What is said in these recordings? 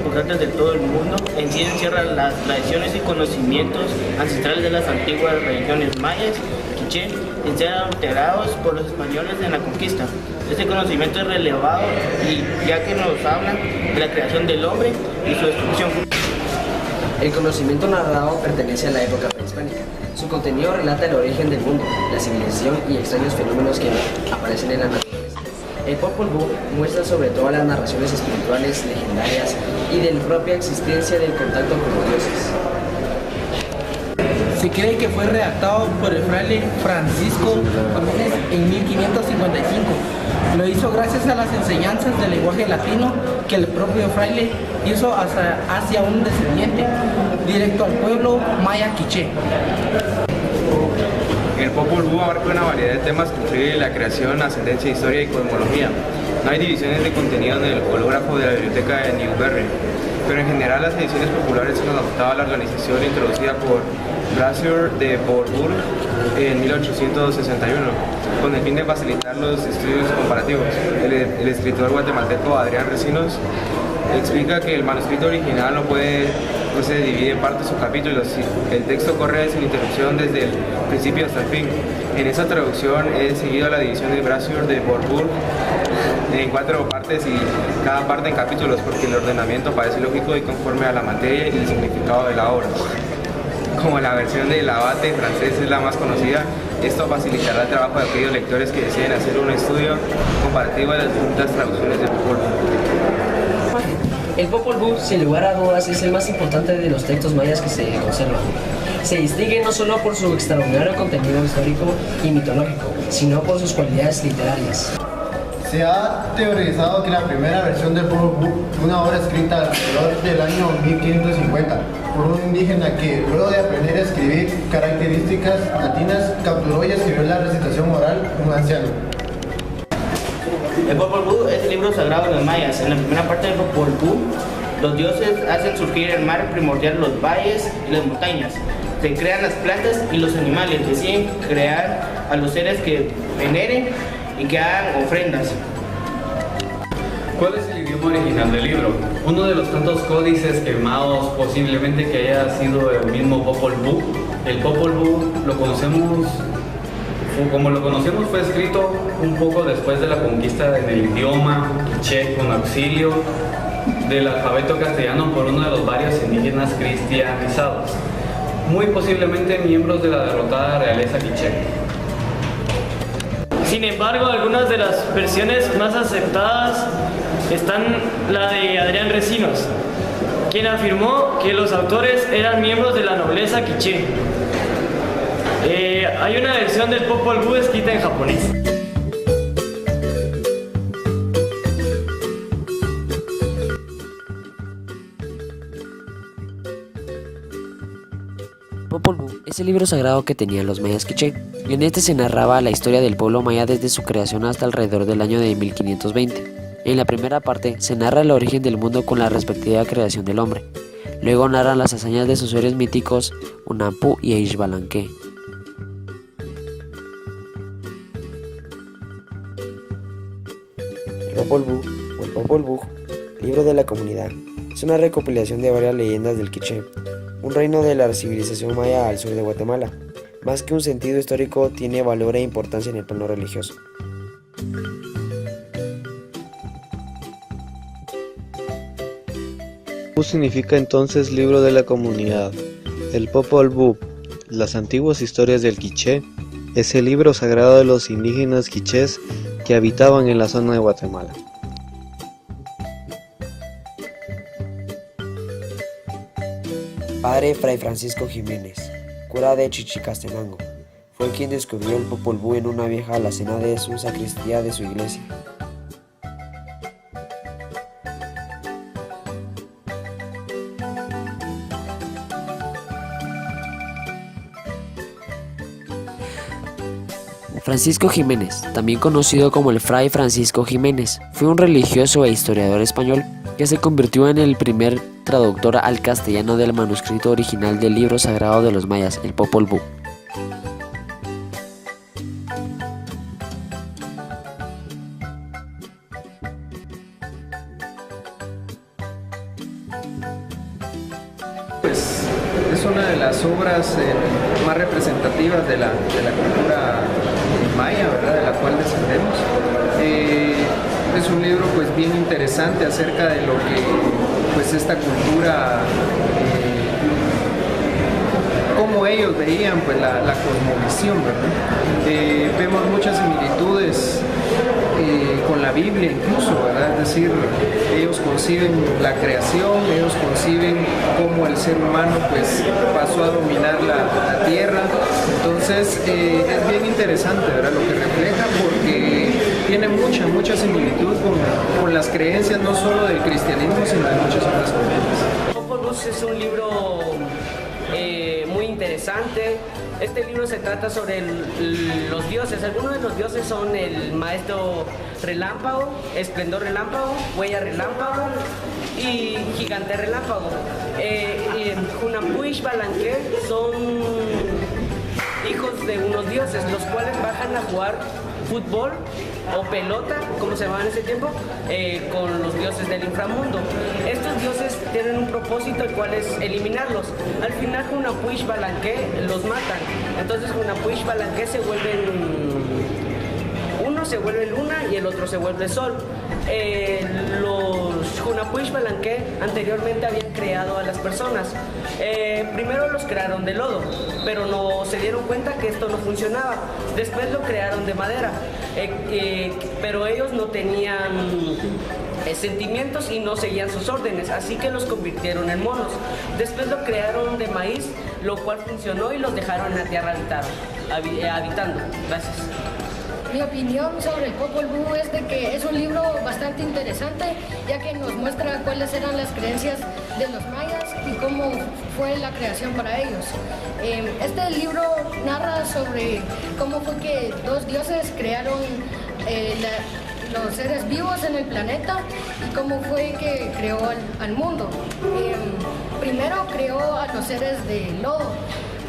importantes de todo el mundo. En sí encierra las tradiciones y conocimientos ancestrales de las antiguas religiones mayas, quiché, sin ser alterados por los españoles en la conquista. Este conocimiento es relevado y ya que nos habla de la creación del hombre y su destrucción. El conocimiento narrado pertenece a la época prehispánica. Su contenido relata el origen del mundo, la civilización y extraños fenómenos que aparecen en la naturaleza. El Popol Vuh muestra sobre todo las narraciones espirituales, legendarias y de la propia existencia del contacto con los dioses. Se cree que fue redactado por el fraile Francisco Jiménez en 1555. Lo hizo gracias a las enseñanzas del lenguaje latino que el propio fraile hizo hacia un descendiente, directo al pueblo maya quiché. El Popol Vuh abarca una variedad de temas que incluye la creación, ascendencia, historia y cosmología. No hay divisiones de contenido en el hológrafo de la biblioteca de Newberry, pero en general las ediciones populares han adoptado la organización introducida por Brasseur de Bourbourg en 1861, con el fin de facilitar los estudios comparativos. El escritor guatemalteco Adrián Recinos explica que el manuscrito original no se divide en partes o capítulos. El texto corre sin interrupción desde el principio hasta el fin. En esa traducción he seguido la división de Brasseur de Bourbourg en 4 partes y cada parte en capítulos, porque el ordenamiento parece lógico y conforme a la materia y el significado de la obra. Como la versión del abate francés es la más conocida, esto facilitará el trabajo de aquellos lectores que deseen hacer un estudio comparativo de las distintas traducciones del Popol Vuh. El Popol Vuh, sin lugar a dudas, es el más importante de los textos mayas que se conservan. Se distingue no solo por su extraordinario contenido histórico y mitológico, sino por sus cualidades literarias. Se ha teorizado que la primera versión del Popol Vuh fue una obra escrita alrededor del año 1550 por un indígena que, luego de aprender a escribir características latinas, capturó y escribió la recitación oral un anciano. El Popol Vuh es el libro sagrado de los mayas. En la primera parte del Popol Vuh, los dioses hacen surgir el mar primordial, los valles y las montañas. Se crean las plantas y los animales. Deciden crear a los seres que veneren y que hagan ofrendas. ¿Cuál es el idioma original del libro? Uno de los tantos códices quemados, posiblemente que haya sido el mismo Popol Vuh. El Popol Vuh como lo conocemos, fue escrito un poco después de la conquista en el idioma quiché con auxilio del alfabeto castellano por uno de los varios indígenas cristianizados, muy posiblemente miembros de la derrotada realeza quiché. Sin embargo, algunas de las versiones más aceptadas están la de Adrián Recinos, quien afirmó que los autores eran miembros de la nobleza quiché. Hay una versión del Popol Vuh escrita en japonés. Popol Vuh es el libro sagrado que tenían los mayas quiché. En este se narraba la historia del pueblo maya desde su creación hasta alrededor del año de 1520. En la primera parte se narra el origen del mundo con la respectiva creación del hombre. Luego narran las hazañas de sus héroes míticos Hunahpu y Ixbalanque. Popol Vuh o el Popol Vuh, libro de la comunidad, es una recopilación de varias leyendas del quiché, un reino de la civilización maya al sur de Guatemala. Más que un sentido histórico, tiene valor e importancia en el plano religioso. Vuh significa entonces libro de la comunidad. El Popol Vuh, las antiguas historias del quiché, es el libro sagrado de los indígenas quichés que habitaban en la zona de Guatemala. Padre Fray Francisco Jiménez, cura de Chichicastenango, fue quien descubrió el Popol Vuh en una vieja alacena de su sacristía de su iglesia. Francisco Jiménez, también conocido como el Fray Francisco Jiménez, fue un religioso e historiador español que se convirtió en el primer traductor al castellano del manuscrito original del libro sagrado de los mayas, el Popol Vuh. Pues es una de las obras más representativas de la cultura maya, ¿verdad?, de la cual descendemos. Es un libro pues bien interesante acerca de lo que pues esta cultura, cómo ellos veían pues la cosmovisión, ¿verdad? Vemos muchas similitudes con la Biblia incluso, ¿verdad? Es decir, ellos conciben la creación, ellos conciben cómo el ser humano pues pasó a dominar la tierra. Entonces es bien interesante, ¿verdad?, lo que refleja, porque tiene mucha similitud con las creencias no solo del cristianismo, sino de muchas otras creencias. Popol Vuh es un libro muy interesante. Este libro se trata sobre los dioses. Algunos de los dioses son el maestro relámpago, esplendor relámpago, huella relámpago y gigante relámpago. Hunahpu y Xbalanque son hijos de unos dioses, los cuales bajan a jugar fútbol o pelota, como se llamaba en ese tiempo, con los dioses del inframundo. Estos dioses tienen un propósito, el cual es eliminarlos. Al final Hunahpu y Xbalanque los matan. Entonces Hunahpu y Xbalanque se vuelve luna y el otro se vuelve sol. Los Hunahpu y Xbalanque anteriormente habían creado a las personas. Primero los crearon de lodo, pero no se dieron cuenta que esto no funcionaba. Después lo crearon de madera, pero ellos no tenían sentimientos y no seguían sus órdenes, así que los convirtieron en monos. Después lo crearon de maíz, lo cual funcionó y los dejaron en la tierra habitando. Gracias. Mi opinión sobre el Popol Vuh es de que es un libro bastante interesante, ya que nos muestra cuáles eran las creencias de los mayas y cómo fue la creación para ellos. Este libro narra sobre cómo fue que dos dioses crearon los seres vivos en el planeta y cómo fue que creó al mundo. Primero creó a los seres de lodo,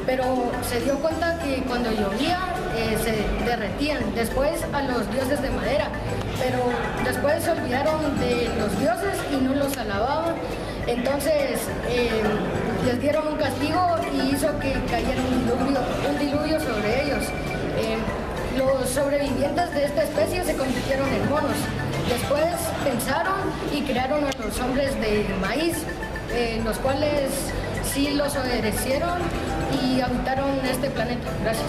pero se dio cuenta que cuando llovía se derretían. Después a los dioses de madera, pero después se olvidaron de los dioses y no los alababan. Entonces les dieron un castigo y hizo que cayera un diluvio sobre ellos. Los sobrevivientes de esta especie se convirtieron en monos. Después pensaron y crearon a los hombres de maíz, los cuales sí los obedecieron y habitaron este planeta. Gracias.